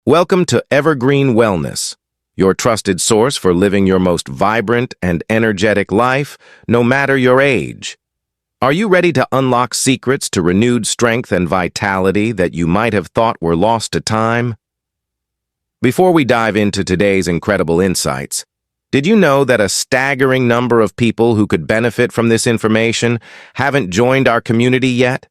Welcome to Evergreen Wellness, your trusted source for living your most vibrant and energetic life, no matter your age. Are you ready to unlock secrets to renewed strength and vitality that you might have thought were lost to time? Before we dive into today's incredible insights, did you know that a staggering number of people who could benefit from this information haven't joined our community yet?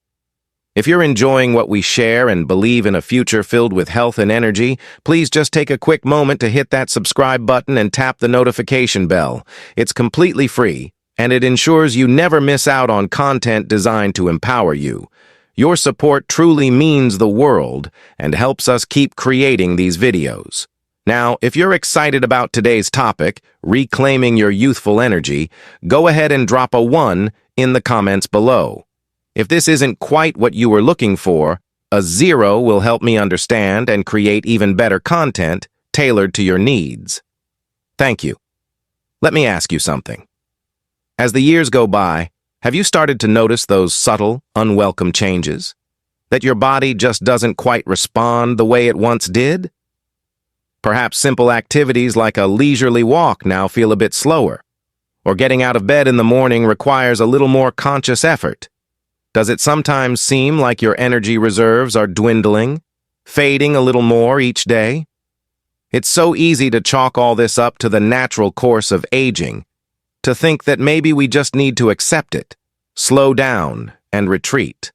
If you're enjoying what we share and believe in a future filled with health and energy, please just take a quick moment to hit that subscribe button and tap the notification bell. It's completely free, and it ensures you never miss out on content designed to empower you. Your support truly means the world and helps us keep creating these videos. Now, if you're excited about today's topic, reclaiming your youthful energy, go ahead and drop a 1 in the comments below. If this isn't quite what you were looking for, a 0 will help me understand and create even better content tailored to your needs. Thank you. Let me ask you something. As the years go by, have you started to notice those subtle, unwelcome changes? That your body just doesn't quite respond the way it once did? Perhaps simple activities like a leisurely walk now feel a bit slower, or getting out of bed in the morning requires a little more conscious effort. Does it sometimes seem like your energy reserves are dwindling, fading a little more each day? It's so easy to chalk all this up to the natural course of aging, to think that maybe we just need to accept it, slow down, and retreat.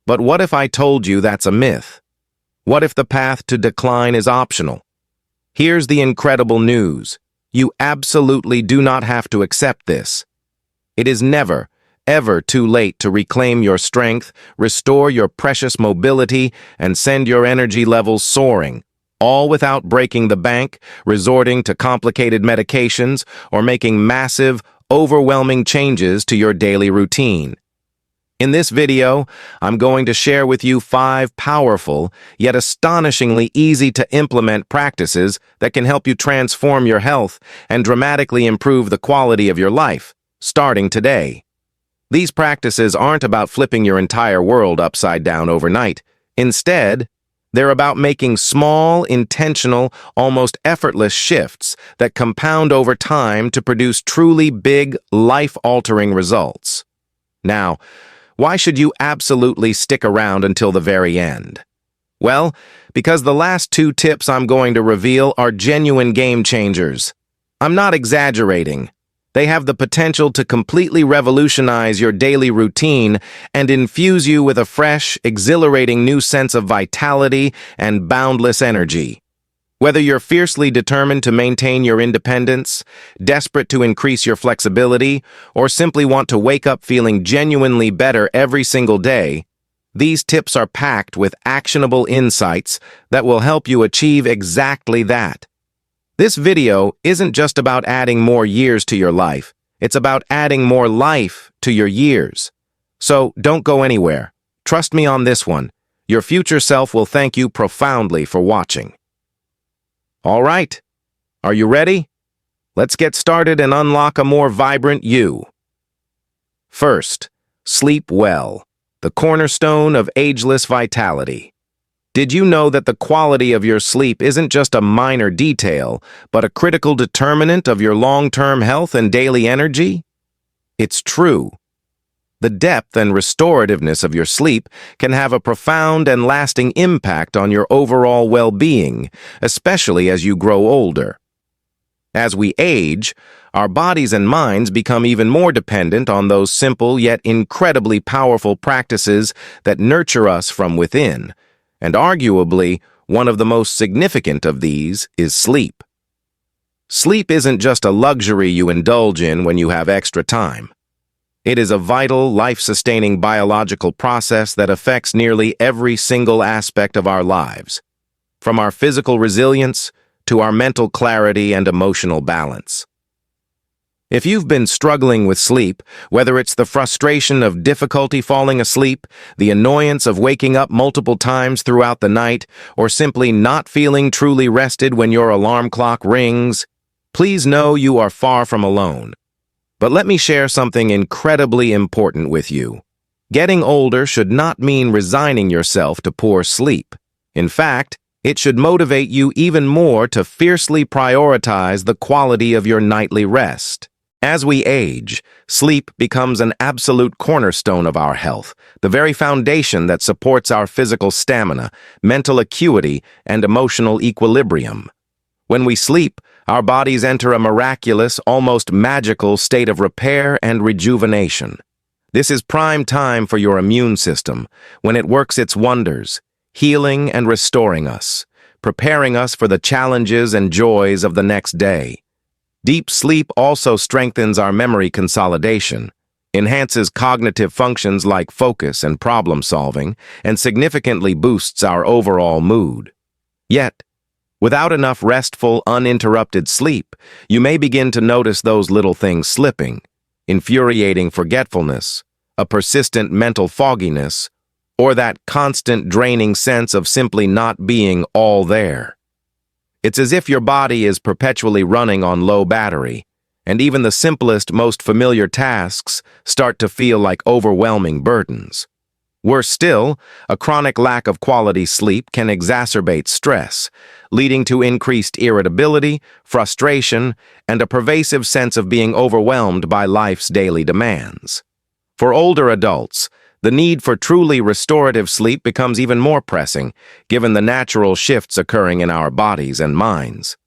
But what if I told you that's a myth? What if the path to decline is optional? Here's the incredible news. You absolutely do not have to accept this. It is never, ever too late to reclaim your strength, restore your precious mobility, and send your energy levels soaring, all without breaking the bank, resorting to complicated medications, or making massive, overwhelming changes to your daily routine. In this video, I'm going to share with you 5 powerful, yet astonishingly easy-to-implement practices that can help you transform your health and dramatically improve the quality of your life, starting today. These practices aren't about flipping your entire world upside down overnight. Instead, they're about making small, intentional, almost effortless shifts that compound over time to produce truly big, life-altering results. Now, why should you absolutely stick around until the very end? Well, because the last 2 tips I'm going to reveal are genuine game changers. I'm not exaggerating. They have the potential to completely revolutionize your daily routine and infuse you with a fresh, exhilarating new sense of vitality and boundless energy. Whether you're fiercely determined to maintain your independence, desperate to increase your flexibility, or simply want to wake up feeling genuinely better every single day, these tips are packed with actionable insights that will help you achieve exactly that. This video isn't just about adding more years to your life, it's about adding more life to your years. So don't go anywhere. Trust me on this one. Your future self will thank you profoundly for watching. All right, are you ready? Let's get started and unlock a more vibrant you. First, sleep well, the cornerstone of ageless vitality. Did you know that the quality of your sleep isn't just a minor detail, but a critical determinant of your long-term health and daily energy? It's true. The depth and restorativeness of your sleep can have a profound and lasting impact on your overall well-being, especially as you grow older. As we age, our bodies and minds become even more dependent on those simple yet incredibly powerful practices that nurture us from within. And arguably, one of the most significant of these is sleep. Sleep isn't just a luxury you indulge in when you have extra time. It is a vital, life-sustaining biological process that affects nearly every single aspect of our lives, from our physical resilience to our mental clarity and emotional balance. If you've been struggling with sleep, whether it's the frustration of difficulty falling asleep, the annoyance of waking up multiple times throughout the night, or simply not feeling truly rested when your alarm clock rings, please know you are far from alone. But let me share something incredibly important with you. Getting older should not mean resigning yourself to poor sleep. In fact, It should motivate you even more to fiercely prioritize the quality of your nightly rest. As we age, sleep becomes an absolute cornerstone of our health, the very foundation that supports our physical stamina, mental acuity, and emotional equilibrium. When we sleep, our bodies enter a miraculous, almost magical state of repair and rejuvenation. This is prime time for your immune system, when it works its wonders, healing and restoring us, preparing us for the challenges and joys of the next day. Deep sleep also strengthens our memory consolidation, enhances cognitive functions like focus and problem solving, and significantly boosts our overall mood. Yet, without enough restful, uninterrupted sleep, you may begin to notice those little things slipping: infuriating forgetfulness, a persistent mental fogginess, or that constant draining sense of simply not being all there. It's as if your body is perpetually running on low battery, and even the simplest, most familiar tasks start to feel like overwhelming burdens. Worse still, a chronic lack of quality sleep can exacerbate stress, leading to increased irritability, frustration, and a pervasive sense of being overwhelmed by life's daily demands. For older adults, the need for truly restorative sleep becomes even more pressing, given the natural shifts occurring in our bodies and minds.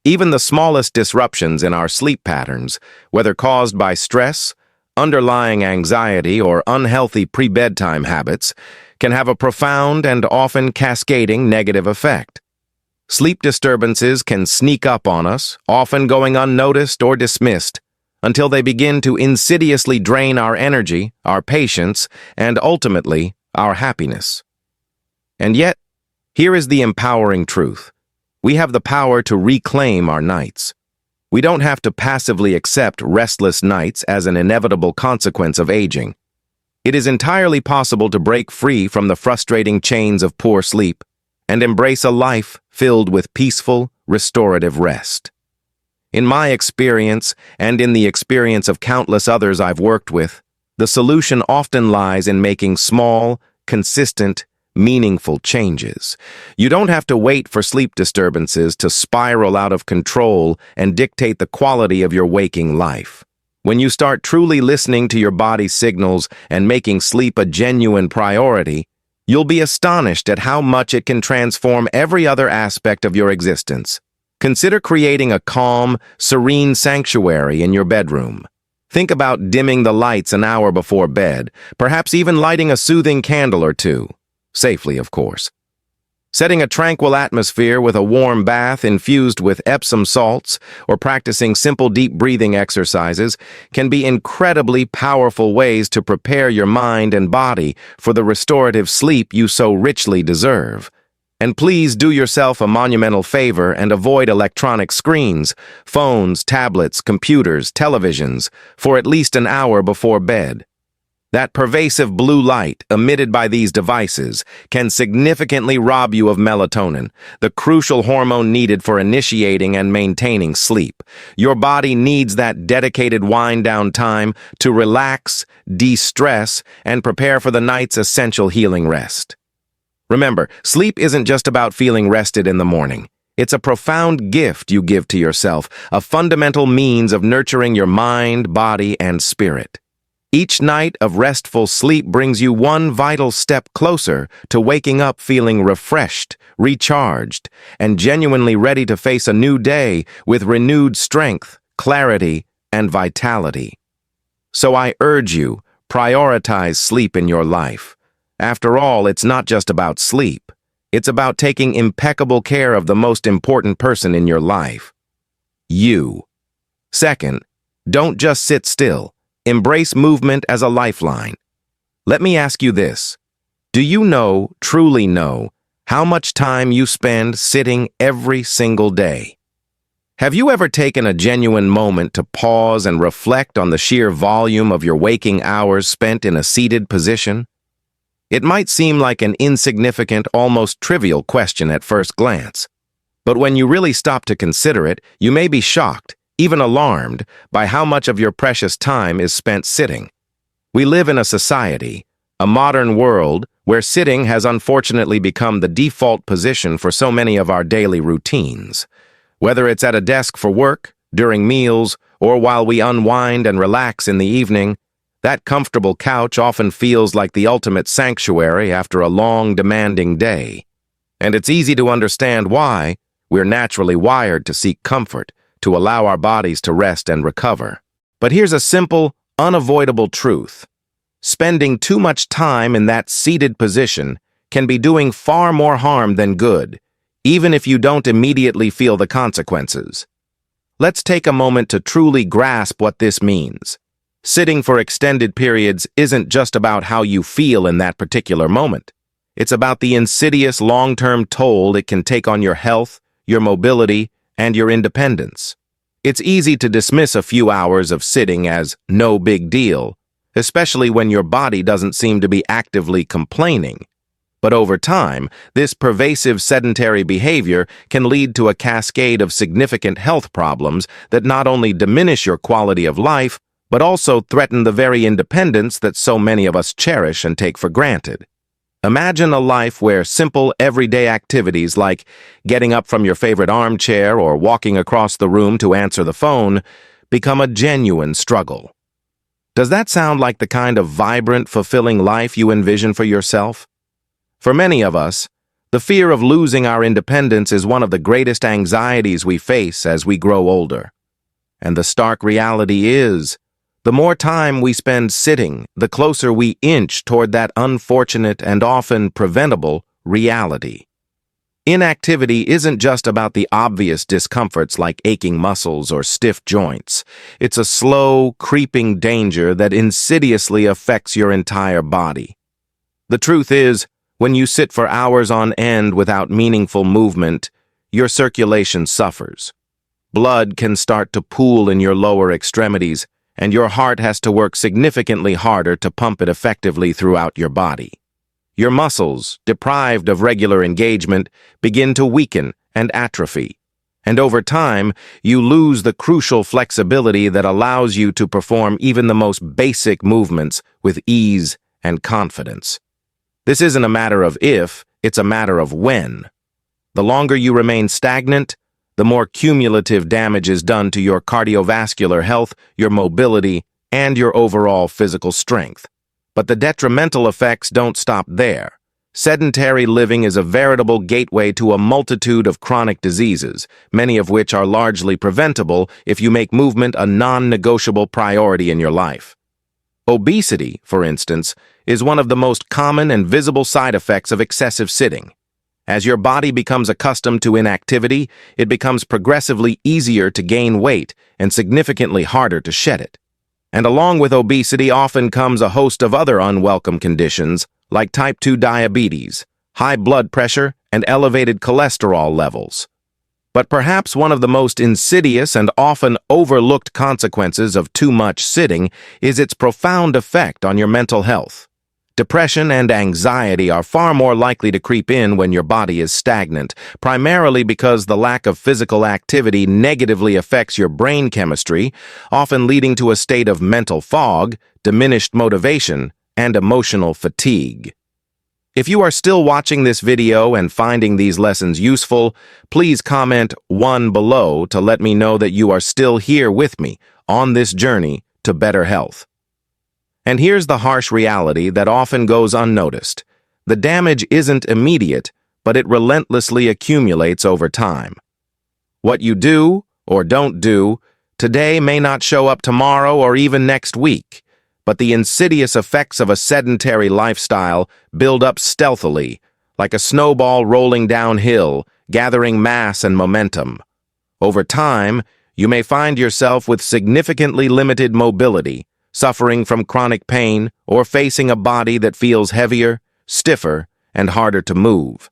Even the smallest disruptions in our sleep patterns, whether caused by stress, underlying anxiety, or unhealthy pre-bedtime habits, can have a profound and often cascading negative effect. Sleep disturbances can sneak up on us, often going unnoticed or dismissed, until they begin to insidiously drain our energy, our patience, and ultimately, our happiness. And yet, here is the empowering truth. We have the power to reclaim our nights. We don't have to passively accept restless nights as an inevitable consequence of aging. It is entirely possible to break free from the frustrating chains of poor sleep and embrace a life filled with peaceful, restorative rest. In my experience, and in the experience of countless others I've worked with, the solution often lies in making small, consistent, meaningful changes. You don't have to wait for sleep disturbances to spiral out of control and dictate the quality of your waking life. When you start truly listening to your body's signals and making sleep a genuine priority, you'll be astonished at how much it can transform every other aspect of your existence. Consider creating a calm, serene sanctuary in your bedroom. Think about dimming the lights an hour before bed, perhaps even lighting a soothing candle or two. Safely, of course. Setting a tranquil atmosphere with a warm bath infused with Epsom salts or practicing simple deep breathing exercises can be incredibly powerful ways to prepare your mind and body for the restorative sleep you so richly deserve. And please do yourself a monumental favor and avoid electronic screens, phones, tablets, computers, televisions, for at least an hour before bed. That pervasive blue light emitted by these devices can significantly rob you of melatonin, the crucial hormone needed for initiating and maintaining sleep. Your body needs that dedicated wind-down time to relax, de-stress, and prepare for the night's essential healing rest. Remember, sleep isn't just about feeling rested in the morning. It's a profound gift you give to yourself, a fundamental means of nurturing your mind, body, and spirit. Each night of restful sleep brings you one vital step closer to waking up feeling refreshed, recharged, and genuinely ready to face a new day with renewed strength, clarity, and vitality. So I urge you, prioritize sleep in your life. After all, it's not just about sleep. It's about taking impeccable care of the most important person in your life, you. Second, don't just sit still. Embrace movement as a lifeline. Let me ask you this. Do you know, truly know, how much time you spend sitting every single day? Have you ever taken a genuine moment to pause and reflect on the sheer volume of your waking hours spent in a seated position? It might seem like an insignificant, almost trivial question at first glance. But when you really stop to consider it, you may be shocked, even alarmed, by how much of your precious time is spent sitting. We live in a society, a modern world, where sitting has unfortunately become the default position for so many of our daily routines. Whether it's at a desk for work, during meals, or while we unwind and relax in the evening, that comfortable couch often feels like the ultimate sanctuary after a long, demanding day. And it's easy to understand why. We're naturally wired to seek comfort, to allow our bodies to rest and recover. But here's a simple, unavoidable truth. Spending too much time in that seated position can be doing far more harm than good, even if you don't immediately feel the consequences. Let's take a moment to truly grasp what this means. Sitting for extended periods isn't just about how you feel in that particular moment. It's about the insidious long-term toll it can take on your health, your mobility, and your independence. It's easy to dismiss a few hours of sitting as no big deal, especially when your body doesn't seem to be actively complaining. But over time, this pervasive sedentary behavior can lead to a cascade of significant health problems that not only diminish your quality of life, but also threaten the very independence that so many of us cherish and take for granted. Imagine a life where simple, everyday activities like getting up from your favorite armchair or walking across the room to answer the phone become a genuine struggle. Does that sound like the kind of vibrant, fulfilling life you envision for yourself? For many of us, the fear of losing our independence is one of the greatest anxieties we face as we grow older. And the stark reality is, the more time we spend sitting, the closer we inch toward that unfortunate and often preventable reality. Inactivity isn't just about the obvious discomforts like aching muscles or stiff joints. It's a slow, creeping danger that insidiously affects your entire body. The truth is, when you sit for hours on end without meaningful movement, your circulation suffers. Blood can start to pool in your lower extremities, and your heart has to work significantly harder to pump it effectively throughout your body. Your muscles, deprived of regular engagement, begin to weaken and atrophy. And over time, you lose the crucial flexibility that allows you to perform even the most basic movements with ease and confidence. This isn't a matter of if, it's a matter of when. The longer you remain stagnant, the more cumulative damage is done to your cardiovascular health, your mobility, and your overall physical strength. But the detrimental effects don't stop there. Sedentary living is a veritable gateway to a multitude of chronic diseases, many of which are largely preventable if you make movement a non-negotiable priority in your life. Obesity, for instance, is one of the most common and visible side effects of excessive sitting. As your body becomes accustomed to inactivity, it becomes progressively easier to gain weight and significantly harder to shed it. And along with obesity often comes a host of other unwelcome conditions like type 2 diabetes, high blood pressure, and elevated cholesterol levels. But perhaps one of the most insidious and often overlooked consequences of too much sitting is its profound effect on your mental health. Depression and anxiety are far more likely to creep in when your body is stagnant, primarily because the lack of physical activity negatively affects your brain chemistry, often leading to a state of mental fog, diminished motivation, and emotional fatigue. If you are still watching this video and finding these lessons useful, please comment 1 below to let me know that you are still here with me on this journey to better health. And here's the harsh reality that often goes unnoticed. The damage isn't immediate, but it relentlessly accumulates over time. What you do or don't do today may not show up tomorrow or even next week, but the insidious effects of a sedentary lifestyle build up stealthily, like a snowball rolling downhill, gathering mass and momentum. Over time, you may find yourself with significantly limited mobility, suffering from chronic pain, or facing a body that feels heavier, stiffer, and harder to move.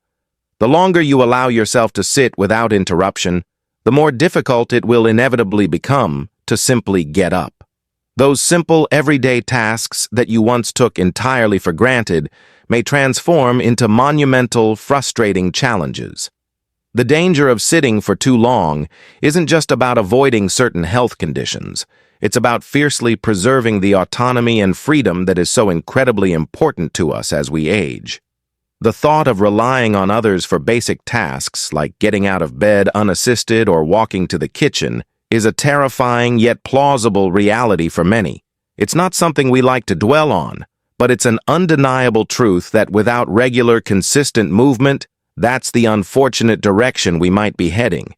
The longer you allow yourself to sit without interruption, the more difficult it will inevitably become to simply get up. Those simple, everyday tasks that you once took entirely for granted may transform into monumental, frustrating challenges. The danger of sitting for too long isn't just about avoiding certain health conditions. It's about fiercely preserving the autonomy and freedom that is so incredibly important to us as we age. The thought of relying on others for basic tasks like getting out of bed unassisted or walking to the kitchen is a terrifying yet plausible reality for many. It's not something we like to dwell on, but it's an undeniable truth that without regular, consistent movement, that's the unfortunate direction we might be heading.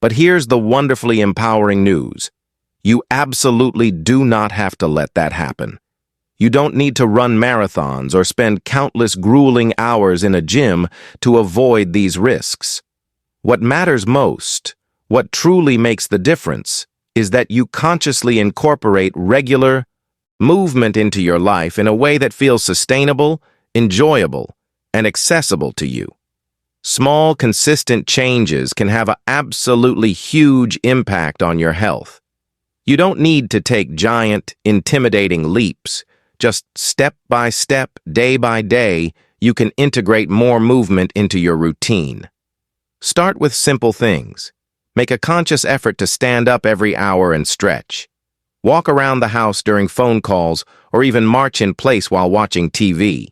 But here's the wonderfully empowering news. You absolutely do not have to let that happen. You don't need to run marathons or spend countless grueling hours in a gym to avoid these risks. What matters most, what truly makes the difference, is that you consciously incorporate regular movement into your life in a way that feels sustainable, enjoyable, and accessible to you. Small, consistent changes can have an absolutely huge impact on your health. You don't need to take giant, intimidating leaps. Just step by step, day by day, you can integrate more movement into your routine. Start with simple things. Make a conscious effort to stand up every hour and stretch. Walk around the house during phone calls or even march in place while watching TV.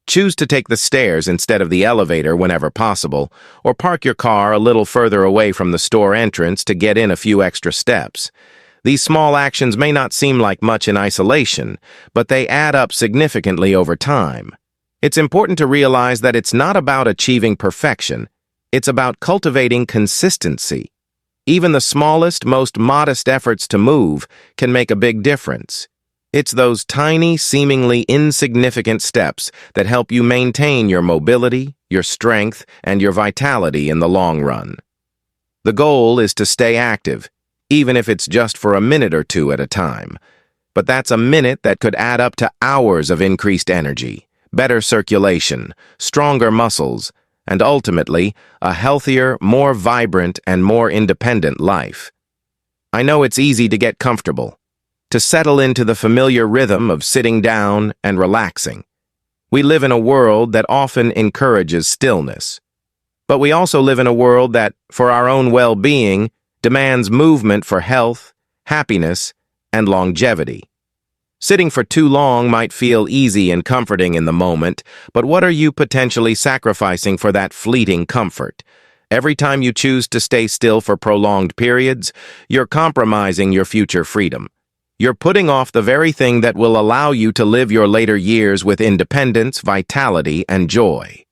Choose to take the stairs instead of the elevator whenever possible, or park your car a little further away from the store entrance to get in a few extra steps. These small actions may not seem like much in isolation, but they add up significantly over time. It's important to realize that it's not about achieving perfection. It's about cultivating consistency. Even the smallest, most modest efforts to move can make a big difference. It's those tiny, seemingly insignificant steps that help you maintain your mobility, your strength, and your vitality in the long run. The goal is to stay active, even if it's just for a minute or two at a time. But that's a minute that could add up to hours of increased energy, better circulation, stronger muscles, and ultimately, a healthier, more vibrant, and more independent life. I know it's easy to get comfortable, to settle into the familiar rhythm of sitting down and relaxing. We live in a world that often encourages stillness. But we also live in a world that, for our own well-being, demands movement for health, happiness, and longevity. Sitting for too long might feel easy and comforting in the moment, but what are you potentially sacrificing for that fleeting comfort? Every time you choose to stay still for prolonged periods, you're compromising your future freedom. You're putting off the very thing that will allow you to live your later years with independence, vitality, and joy.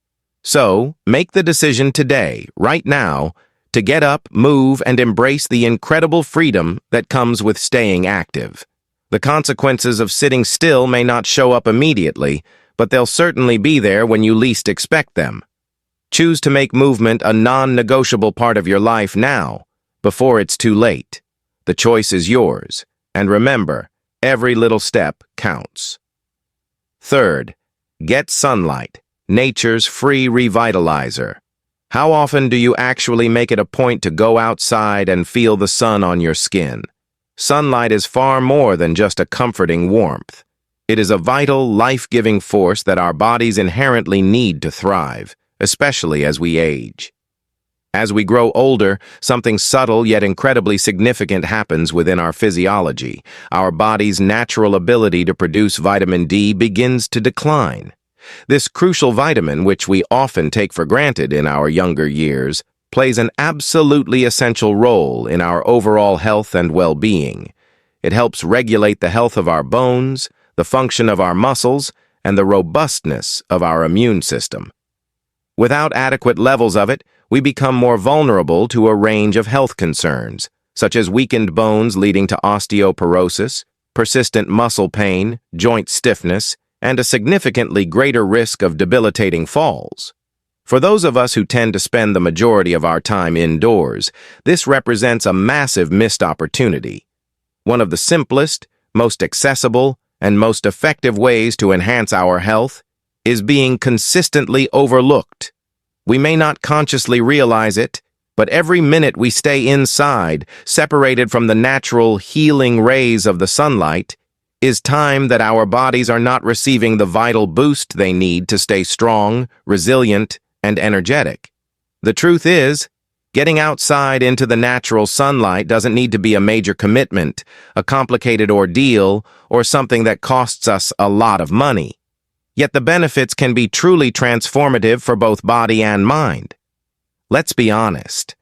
So, make the decision today, right now, to get up, move, and embrace the incredible freedom that comes with staying active. The consequences of sitting still may not show up immediately, but they'll certainly be there when you least expect them. Choose to make movement a non-negotiable part of your life now, before it's too late. The choice is yours. And remember, every little step counts. Third, get sunlight, nature's free revitalizer. How often do you actually make it a point to go outside and feel the sun on your skin? Sunlight is far more than just a comforting warmth. It is a vital, life-giving force that our bodies inherently need to thrive, especially as we age. As we grow older, something subtle yet incredibly significant happens within our physiology. Our body's natural ability to produce vitamin D begins to decline. This crucial vitamin, which we often take for granted in our younger years, plays an absolutely essential role in our overall health and well-being. It helps regulate the health of our bones, the function of our muscles, and the robustness of our immune system. Without adequate levels of it, we become more vulnerable to a range of health concerns, such as weakened bones leading to osteoporosis, persistent muscle pain, joint stiffness, and a significantly greater risk of debilitating falls. For those of us who tend to spend the majority of our time indoors, this represents a massive missed opportunity. One of the simplest, most accessible, and most effective ways to enhance our health is being consistently overlooked. We may not consciously realize it, but every minute we stay inside, separated from the natural healing rays of the sunlight, is time that our bodies are not receiving the vital boost they need to stay strong, resilient, and energetic. The truth is, Getting outside into the natural sunlight doesn't need to be a major commitment, a complicated ordeal, or something that costs us a lot of money. Yet the benefits can be truly transformative for both body and mind. Let's be honest.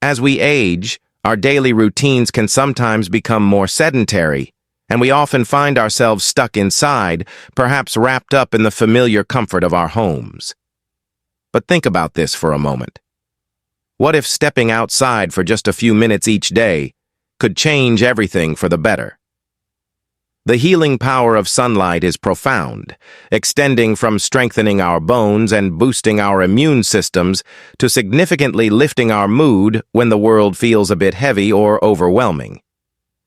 As we age, our daily routines can sometimes become more sedentary, and we often find ourselves stuck inside, perhaps wrapped up in the familiar comfort of our homes. But think about this for a moment. What if stepping outside for just a few minutes each day could change everything for the better? The healing power of sunlight is profound, extending from strengthening our bones and boosting our immune systems to significantly lifting our mood when the world feels a bit heavy or overwhelming.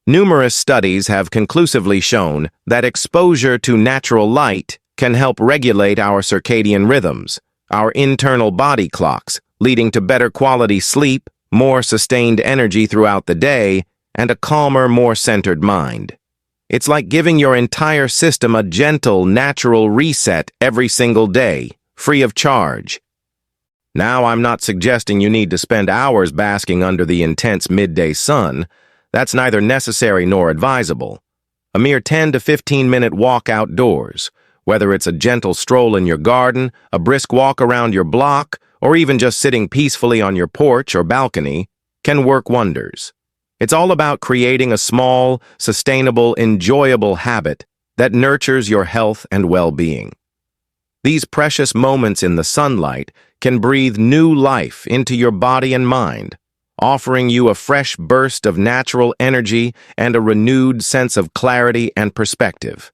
Numerous studies have conclusively shown that exposure to natural light can help regulate our circadian rhythms, our internal body clocks, leading to better quality sleep, more sustained energy throughout the day, and a calmer, more centered mind. It's like giving your entire system a gentle, natural reset every single day, free of charge. Now, I'm not suggesting you need to spend hours basking under the intense midday sun. That's neither necessary nor advisable. A mere 10 to 15-minute walk outdoors, whether it's a gentle stroll in your garden, a brisk walk around your block, or even just sitting peacefully on your porch or balcony, can work wonders. It's all about creating a small, sustainable, enjoyable habit that nurtures your health and well-being. These precious moments in the sunlight can breathe new life into your body and mind, offering you a fresh burst of natural energy and a renewed sense of clarity and perspective.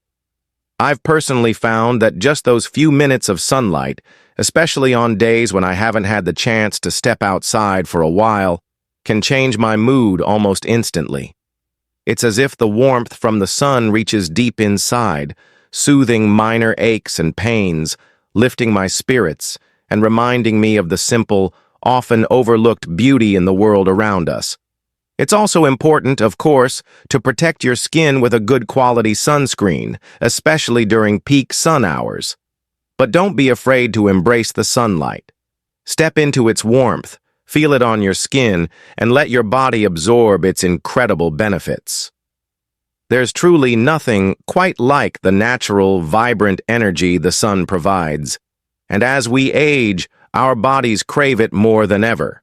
I've personally found that just those few minutes of sunlight, especially on days when I haven't had the chance to step outside for a while, can change my mood almost instantly. It's as if the warmth from the sun reaches deep inside, soothing minor aches and pains, lifting my spirits, and reminding me of the simple, often overlooked beauty in the world around us. It's also important, of course, to protect your skin with a good quality sunscreen, especially during peak sun hours. But don't be afraid to embrace the sunlight. Step into its warmth, feel it on your skin, and let your body absorb its incredible benefits. There's truly nothing quite like the natural, vibrant energy the sun provides, and as we age, our bodies crave it more than ever.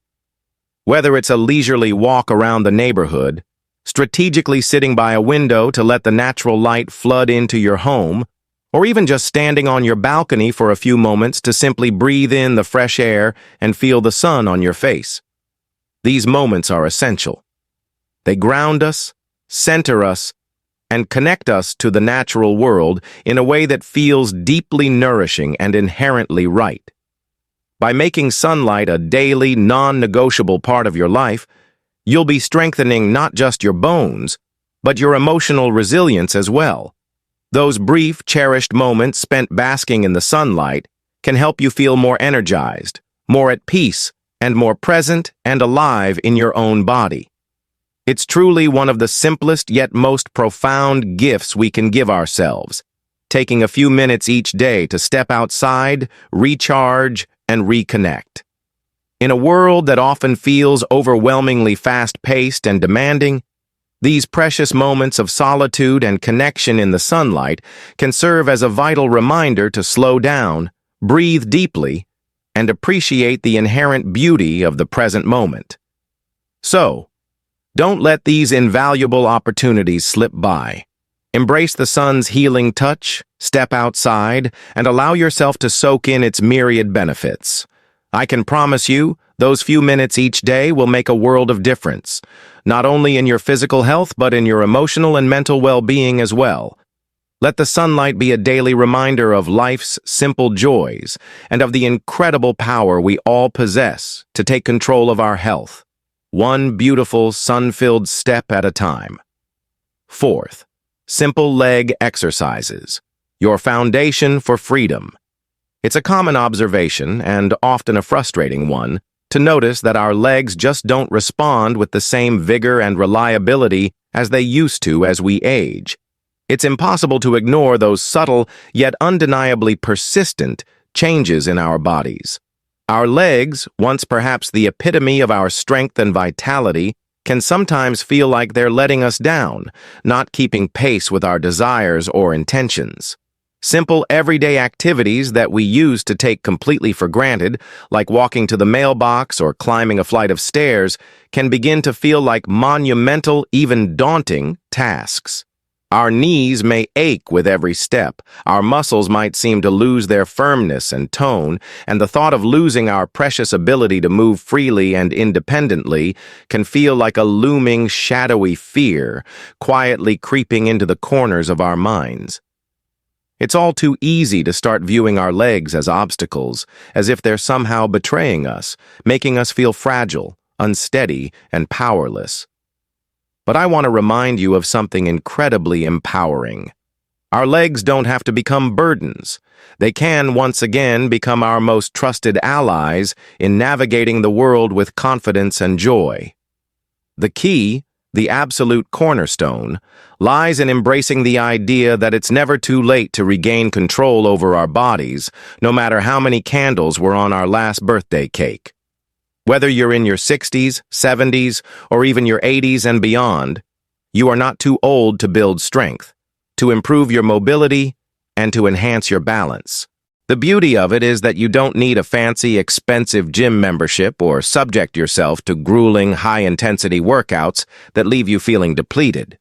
Whether it's a leisurely walk around the neighborhood, strategically sitting by a window to let the natural light flood into your home, or even just standing on your balcony for a few moments to simply breathe in the fresh air and feel the sun on your face. These moments are essential. They ground us, center us, and connect us to the natural world in a way that feels deeply nourishing and inherently right. By making sunlight a daily, non-negotiable part of your life, you'll be strengthening not just your bones, but your emotional resilience as well. Those brief, cherished moments spent basking in the sunlight can help you feel more energized, more at peace, and more present and alive in your own body. It's truly one of the simplest yet most profound gifts we can give ourselves, taking a few minutes each day to step outside, recharge, and reconnect. In a world that often feels overwhelmingly fast-paced and demanding, these precious moments of solitude and connection in the sunlight can serve as a vital reminder to slow down, breathe deeply, and appreciate the inherent beauty of the present moment. So, don't let these invaluable opportunities slip by. Embrace the sun's healing touch, step outside, and allow yourself to soak in its myriad benefits. I can promise you, those few minutes each day will make a world of difference, not only in your physical health but in your emotional and mental well-being as well. Let the sunlight be a daily reminder of life's simple joys and of the incredible power we all possess to take control of our health, one beautiful sun-filled step at a time. Fourth, simple leg exercises, your foundation for freedom. It's a common observation, and often a frustrating one, to notice that our legs just don't respond with the same vigor and reliability as they used to as we age. It's impossible to ignore those subtle, yet undeniably persistent, changes in our bodies. Our legs, once perhaps the epitome of our strength and vitality, can sometimes feel like they're letting us down, not keeping pace with our desires or intentions. Simple everyday activities that we use to take completely for granted, like walking to the mailbox or climbing a flight of stairs, can begin to feel like monumental, even daunting tasks. Our knees may ache with every step, our muscles might seem to lose their firmness and tone, and the thought of losing our precious ability to move freely and independently can feel like a looming, shadowy fear, quietly creeping into the corners of our minds. It's all too easy to start viewing our legs as obstacles, as if they're somehow betraying us, making us feel fragile, unsteady, and powerless. But I want to remind you of something incredibly empowering. Our legs don't have to become burdens. They can, once again, become our most trusted allies in navigating the world with confidence and joy. The key, the absolute cornerstone, lies in embracing the idea that it's never too late to regain control over our bodies, no matter how many candles were on our last birthday cake. Whether you're in your 60s, 70s, or even your 80s and beyond, you are not too old to build strength, to improve your mobility, and to enhance your balance. The beauty of it is that you don't need a fancy, expensive gym membership or subject yourself to grueling, high-intensity workouts that leave you feeling depleted.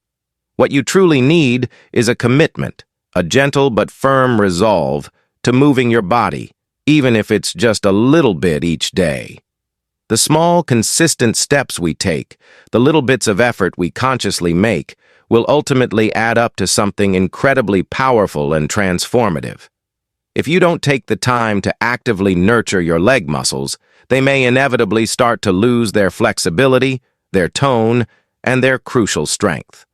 What you truly need is a commitment, a gentle but firm resolve to moving your body, even if it's just a little bit each day. The small, consistent steps we take, the little bits of effort we consciously make, will ultimately add up to something incredibly powerful and transformative. If you don't take the time to actively nurture your leg muscles, they may inevitably start to lose their flexibility, their tone, and their crucial strength.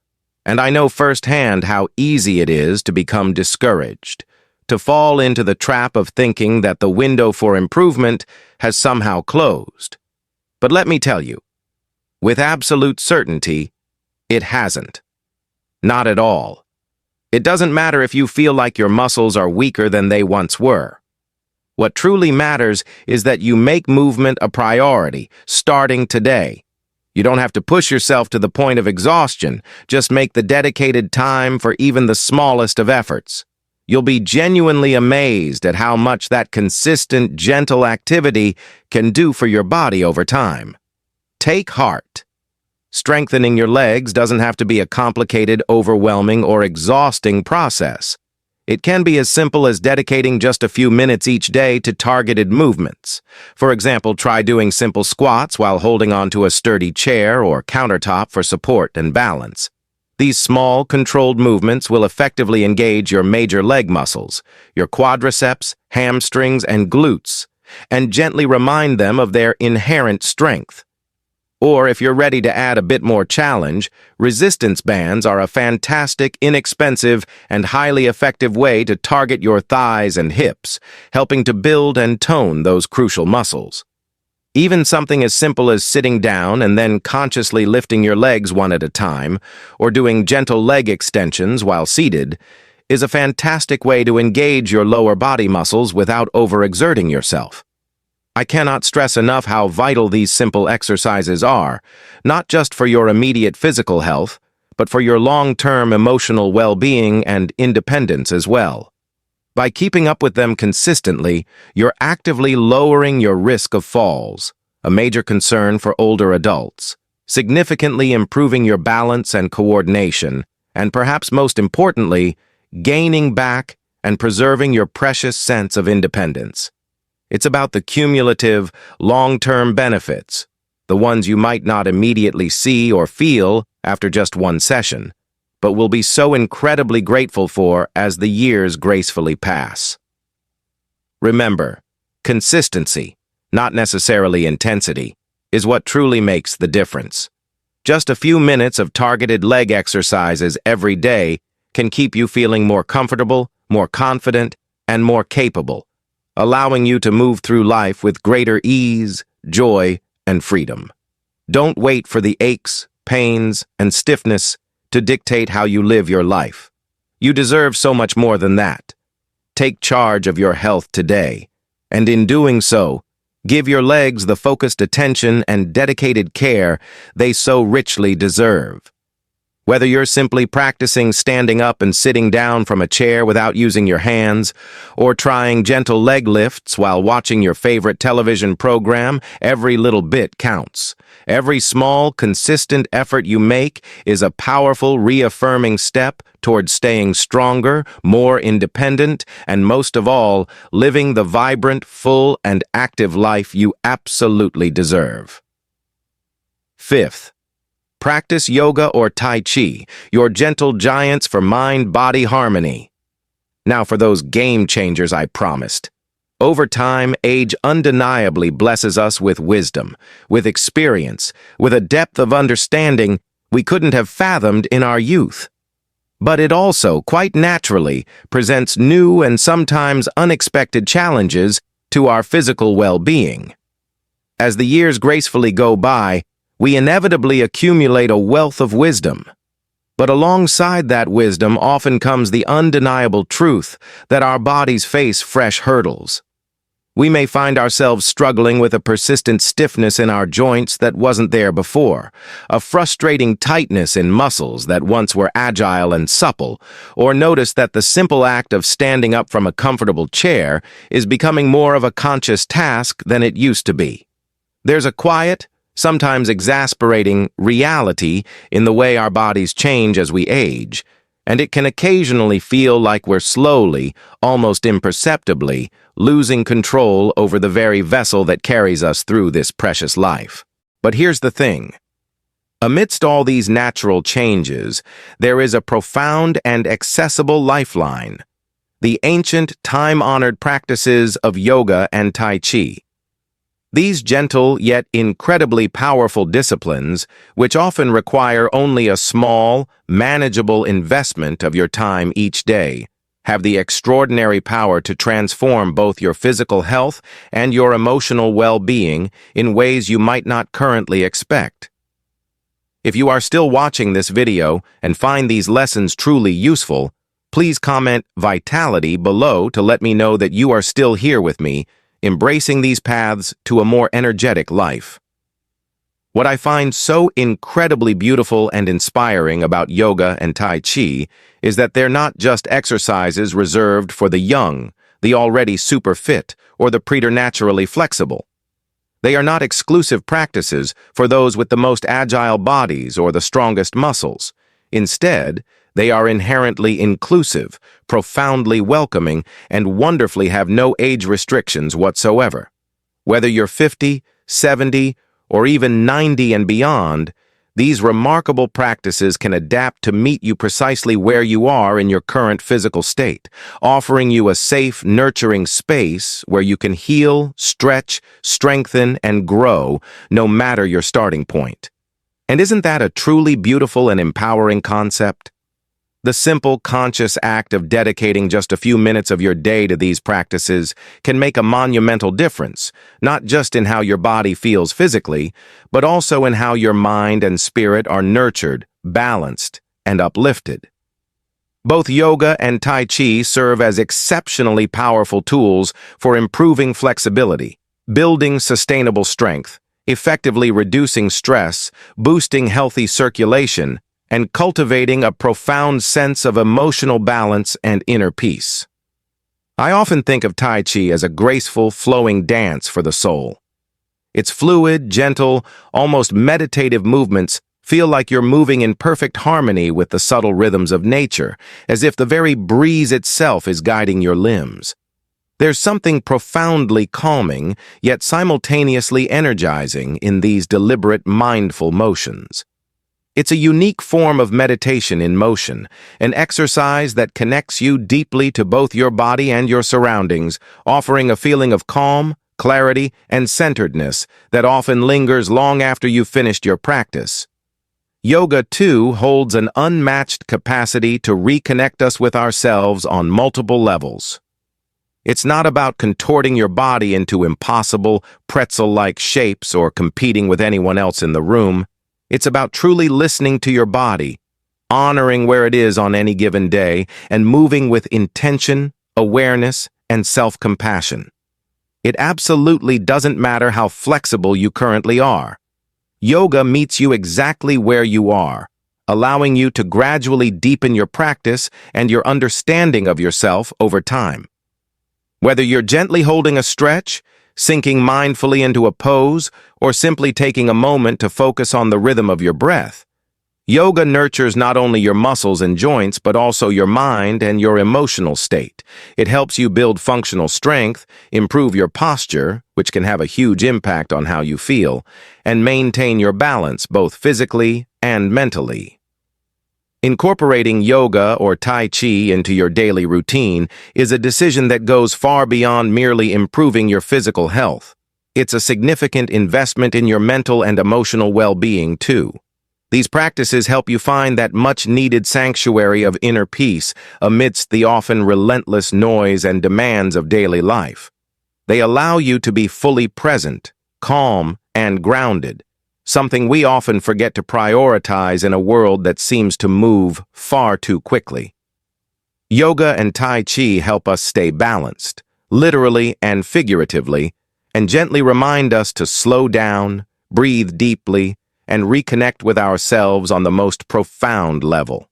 And I know firsthand how easy it is to become discouraged, to fall into the trap of thinking that the window for improvement has somehow closed. But let me tell you, with absolute certainty, it hasn't. Not at all. It doesn't matter if you feel like your muscles are weaker than they once were. What truly matters is that you make movement a priority, starting today. You don't have to push yourself to the point of exhaustion, just make the dedicated time for even the smallest of efforts. You'll be genuinely amazed at how much that consistent, gentle activity can do for your body over time. Take heart. Strengthening your legs doesn't have to be a complicated, overwhelming, or exhausting process. It can be as simple as dedicating just a few minutes each day to targeted movements. For example, try doing simple squats while holding onto a sturdy chair or countertop for support and balance. These small, controlled movements will effectively engage your major leg muscles, your quadriceps, hamstrings, and glutes, and gently remind them of their inherent strength. Or if you're ready to add a bit more challenge, resistance bands are a fantastic, inexpensive, and highly effective way to target your thighs and hips, helping to build and tone those crucial muscles. Even something as simple as sitting down and then consciously lifting your legs one at a time, or doing gentle leg extensions while seated, is a fantastic way to engage your lower body muscles without overexerting yourself. I cannot stress enough how vital these simple exercises are, not just for your immediate physical health, but for your long-term emotional well-being and independence as well. By keeping up with them consistently, you're actively lowering your risk of falls, a major concern for older adults, significantly improving your balance and coordination, and perhaps most importantly, gaining back and preserving your precious sense of independence. It's about the cumulative, long-term benefits, the ones you might not immediately see or feel after just one session, but will be so incredibly grateful for as the years gracefully pass. Remember, consistency, not necessarily intensity, is what truly makes the difference. Just a few minutes of targeted leg exercises every day can keep you feeling more comfortable, more confident, and more capable, allowing you to move through life with greater ease, joy, and freedom. Don't wait for the aches, pains, and stiffness to dictate how you live your life. You deserve so much more than that. Take charge of your health today, and in doing so, Give your legs the focused attention and dedicated care they so richly deserve. Whether you're simply practicing standing up and sitting down from a chair without using your hands, or trying gentle leg lifts while watching your favorite television program, every little bit counts. Every small, consistent effort you make is a powerful, reaffirming step towards staying stronger, more independent, and most of all, living the vibrant, full, and active life you absolutely deserve. Fifth, practice yoga or Tai Chi, your gentle giants for mind-body harmony. Now for those game changers I promised. Over time, age undeniably blesses us with wisdom, with experience, with a depth of understanding we couldn't have fathomed in our youth. But it also, quite naturally, presents new and sometimes unexpected challenges to our physical well-being. As the years gracefully go by, we inevitably accumulate a wealth of wisdom. But alongside that wisdom often comes the undeniable truth that our bodies face fresh hurdles. We may find ourselves struggling with a persistent stiffness in our joints that wasn't there before, a frustrating tightness in muscles that once were agile and supple, or notice that the simple act of standing up from a comfortable chair is becoming more of a conscious task than it used to be. There's a quiet, sometimes exasperating reality in the way our bodies change as we age, and it can occasionally feel like we're slowly, almost imperceptibly, losing control over the very vessel that carries us through this precious life. But here's the thing. Amidst all these natural changes, there is a profound and accessible lifeline: the ancient, time-honored practices of yoga and Tai Chi. These gentle yet incredibly powerful disciplines, which often require only a small, manageable investment of your time each day, have the extraordinary power to transform both your physical health and your emotional well-being in ways you might not currently expect. If you are still watching this video and find these lessons truly useful, please comment "Vitality" below to let me know that you are still here with me, embracing these paths to a more energetic life. What I find so incredibly beautiful and inspiring about yoga and Tai Chi is that they're not just exercises reserved for the young, the already super fit, or the preternaturally flexible. They are not exclusive practices for those with the most agile bodies or the strongest muscles. Instead, they are inherently inclusive, profoundly welcoming, and wonderfully have no age restrictions whatsoever. Whether you're 50, 70, or even 90 and beyond, these remarkable practices can adapt to meet you precisely where you are in your current physical state, offering you a safe, nurturing space where you can heal, stretch, strengthen, and grow, no matter your starting point. And isn't that a truly beautiful and empowering concept? The simple, conscious act of dedicating just a few minutes of your day to these practices can make a monumental difference, not just in how your body feels physically, but also in how your mind and spirit are nurtured, balanced, and uplifted. Both yoga and Tai Chi serve as exceptionally powerful tools for improving flexibility, building sustainable strength, effectively reducing stress, boosting healthy circulation, and cultivating a profound sense of emotional balance and inner peace. I often think of Tai Chi as a graceful, flowing dance for the soul. Its fluid, gentle, almost meditative movements feel like you're moving in perfect harmony with the subtle rhythms of nature, as if the very breeze itself is guiding your limbs. There's something profoundly calming, yet simultaneously energizing in these deliberate, mindful motions. It's a unique form of meditation in motion, an exercise that connects you deeply to both your body and your surroundings, offering a feeling of calm, clarity, and centeredness that often lingers long after you've finished your practice. Yoga, too, holds an unmatched capacity to reconnect us with ourselves on multiple levels. It's not about contorting your body into impossible, pretzel-like shapes or competing with anyone else in the room. It's about truly listening to your body, honoring where it is on any given day, and moving with intention, awareness, and self-compassion. It absolutely doesn't matter how flexible you currently are. Yoga meets you exactly where you are, allowing you to gradually deepen your practice and your understanding of yourself over time. Whether you're gently holding a stretch, sinking mindfully into a pose, or simply taking a moment to focus on the rhythm of your breath, yoga nurtures not only your muscles and joints, but also your mind and your emotional state. It helps you build functional strength, improve your posture, which can have a huge impact on how you feel, and maintain your balance both physically and mentally. Incorporating yoga or Tai Chi into your daily routine is a decision that goes far beyond merely improving your physical health. It's a significant investment in your mental and emotional well-being, too. These practices help you find that much-needed sanctuary of inner peace amidst the often relentless noise and demands of daily life. They allow you to be fully present, calm, and grounded, something we often forget to prioritize in a world that seems to move far too quickly. Yoga and Tai Chi help us stay balanced, literally and figuratively, and gently remind us to slow down, breathe deeply, and reconnect with ourselves on the most profound level.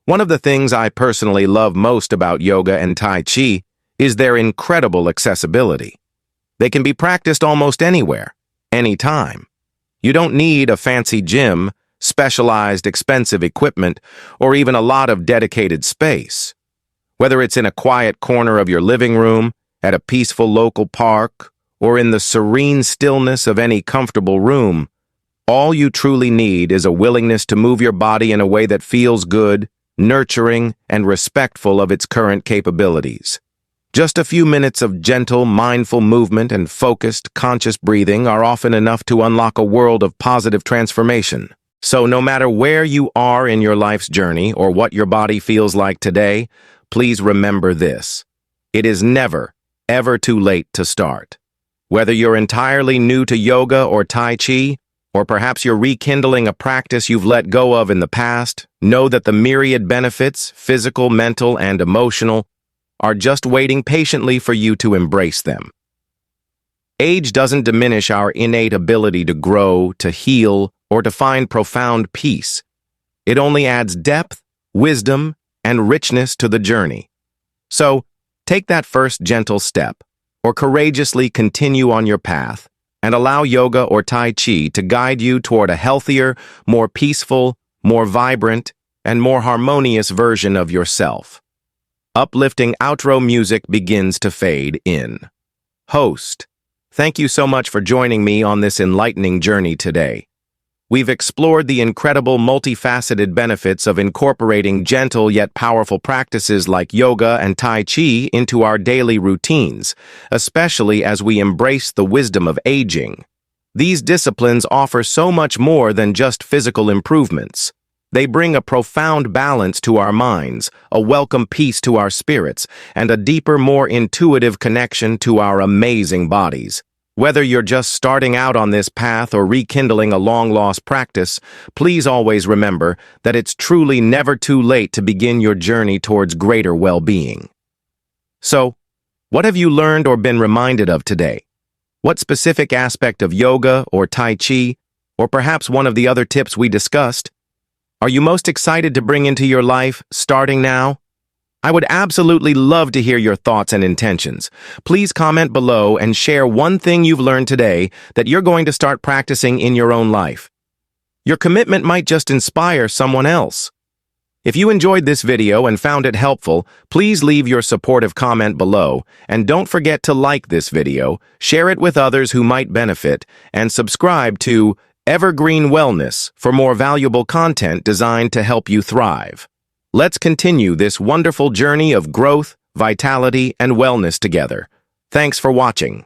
One of the things I personally love most about yoga and Tai Chi is their incredible accessibility. They can be practiced almost anywhere, anytime. You don't need a fancy gym, specialized expensive equipment, or even a lot of dedicated space. Whether it's in a quiet corner of your living room, at a peaceful local park, or in the serene stillness of any comfortable room, all you truly need is a willingness to move your body in a way that feels good, nurturing, and respectful of its current capabilities. Just a few minutes of gentle, mindful movement and focused, conscious breathing are often enough to unlock a world of positive transformation. So no matter where you are in your life's journey or what your body feels like today, please remember this. It is never, ever too late to start. Whether you're entirely new to yoga or Tai Chi, or perhaps you're rekindling a practice you've let go of in the past, know that the myriad benefits, physical, mental, and emotional, are just waiting patiently for you to embrace them. Age doesn't diminish our innate ability to grow, to heal, or to find profound peace. It only adds depth, wisdom, and richness to the journey. So, take that first gentle step, or courageously continue on your path, and allow yoga or Tai Chi to guide you toward a healthier, more peaceful, more vibrant, and more harmonious version of yourself. Uplifting outro music begins to fade in. Host, thank you so much for joining me on this enlightening journey today. We've explored the incredible multifaceted benefits of incorporating gentle yet powerful practices like yoga and Tai Chi into our daily routines, especially as we embrace the wisdom of aging. These disciplines offer so much more than just physical improvements. They bring a profound balance to our minds, a welcome peace to our spirits, and a deeper, more intuitive connection to our amazing bodies. Whether you're just starting out on this path or rekindling a long-lost practice, please always remember that it's truly never too late to begin your journey towards greater well-being. So, what have you learned or been reminded of today? What specific aspect of yoga or Tai Chi, or perhaps one of the other tips we discussed, are you most excited to bring into your life starting now? I would absolutely love to hear your thoughts and intentions. Please comment below and share one thing you've learned today that you're going to start practicing in your own life. Your commitment might just inspire someone else. If you enjoyed this video and found it helpful, please leave your supportive comment below, and don't forget to like this video, share it with others who might benefit, and subscribe to Evergreen Wellness for more valuable content designed to help you thrive. Let's continue this wonderful journey of growth, vitality, and wellness together. Thanks for watching.